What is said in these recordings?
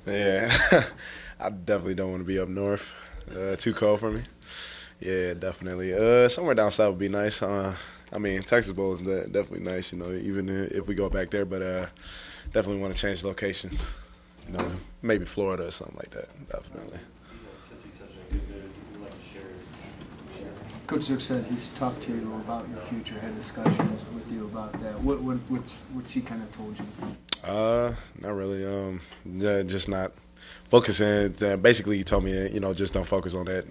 Yeah, I definitely don't want to be up north. Too cold for me. Yeah, definitely. Somewhere down south would be nice. I mean, Texas Bowl is definitely nice. You know, even if we go back there, but definitely want to change locations. You know, maybe Florida or something like that. Definitely. Coach Zook said he's talked to you about your future, had discussions with you about that. What's he kind of told you? Not really. Yeah, just not focusing. Basically, he told me, just don't focus on that.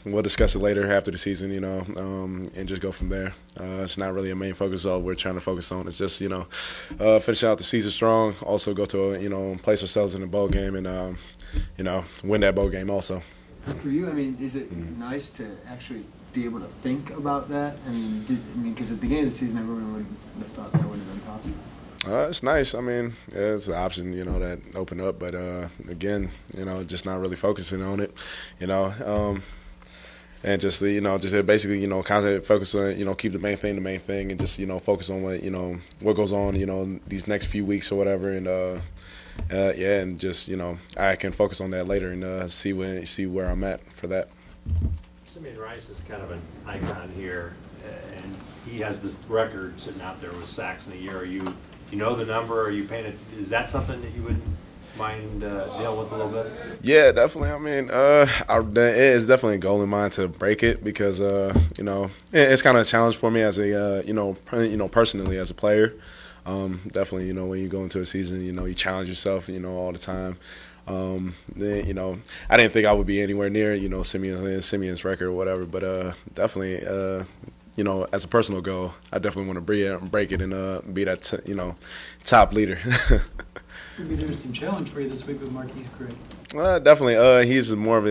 We'll discuss it later after the season. And just go from there. It's not really a main focus. All we're trying to focus on is just, finish out the season strong. Also, go to place ourselves in the bowl game and, win that bowl game also. For you, I mean, is it nice to actually be able to think about that? And because at the beginning of the season, everyone would have thought that would have been possible. It's nice. I mean, yeah, it's an option, that opened up. But, again, just not really focusing on it, and just, just basically, constantly focus on, keep the main thing, and just, focus on what goes on, these next few weeks or whatever. And, yeah, and just, I can focus on that later and see where I'm at for that. Simeon Rice is kind of an icon here, and he has this record sitting out there with sacks in a year. Do you know the number? Are you paying it? Is that something that you wouldn't mind dealing with a little bit? Yeah, definitely. I mean, it's definitely a goal in mind to break it because, it's kind of a challenge for me as a, personally as a player. Definitely, when you go into a season, you challenge yourself, all the time. Then, I didn't think I would be anywhere near, Simeon's record or whatever, but definitely, as a personal goal, I definitely want to break it and be that, top leader. It's going to be an interesting challenge for you this week with Marquise Gray. Definitely. He's more of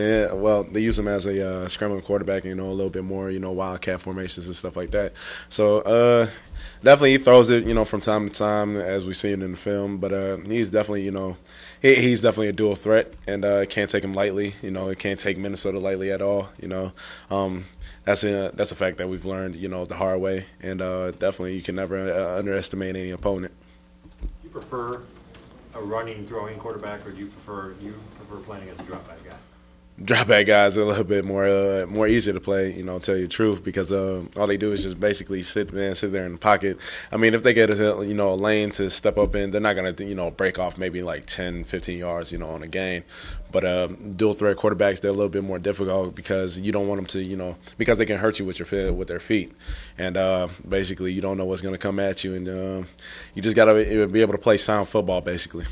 they use him as a scrambling quarterback, a little bit more, wildcat formations and stuff like that. So, definitely he throws it, from time to time as we see it in the film. But he's definitely, he's definitely a dual threat, and can't take him lightly. It can't take Minnesota lightly at all. That's a fact that we've learned, the hard way. And definitely you can never underestimate any opponent. Do you prefer a running, throwing quarterback, or do you prefer playing against a drop back guy? Drop back guys are a little bit more easier to play, tell you the truth, because all they do is just basically sit there in the pocket. I mean, if they get a lane to step up in, they're not going to break off maybe like 10, 15 yards on a gain. But dual threat quarterbacks, they're a little bit more difficult because you don't want them to because they can hurt you with their feet, and basically you don't know what's going to come at you, and you just got to be able to play sound football basically.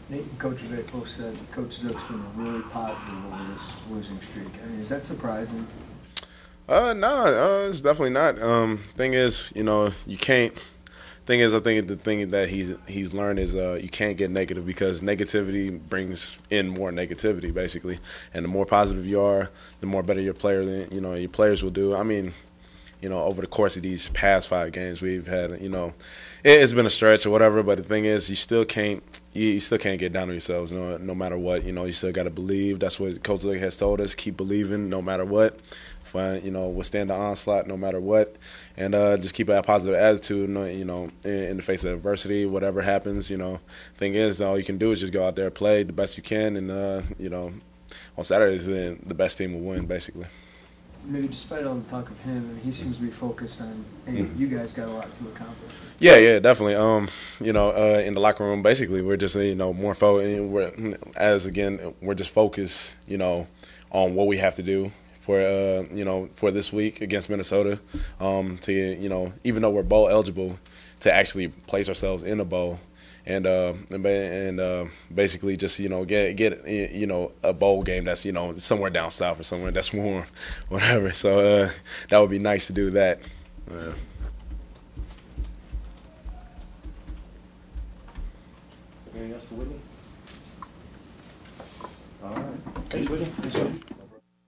Nate and Coach Vic both said Coach Zook's been really positive over this losing streak. I mean, is that surprising? No, it's definitely not. Thing is, you can't. Thing is, I think the thing that he's learned is you can't get negative because negativity brings in more negativity, basically. And the more positive you are, the more better your players will do. I mean, over the course of these past 5 games, we've had, it's been a stretch or whatever. But the thing is, you still can't get down on yourselves, no matter what. You still got to believe. That's what Coach Zook has told us. Keep believing, no matter what. Withstand the onslaught, no matter what, and just keep a positive attitude. In the face of adversity, whatever happens. Thing is, all you can do is just go out there, play the best you can, and on Saturdays, the best team will win, basically. Maybe despite all the talk of him, he seems to be focused on, hey, you guys got a lot to accomplish. Yeah, definitely. In the locker room, basically, we're just, more focused. We're just focused, on what we have to do for this week against Minnesota, to even though we're bowl eligible, to actually place ourselves in a bowl. And basically just get a bowl game that's somewhere down south or somewhere that's warm, whatever. So that would be nice to do that. Anything else for Whitney? All right. Thanks, Whitney.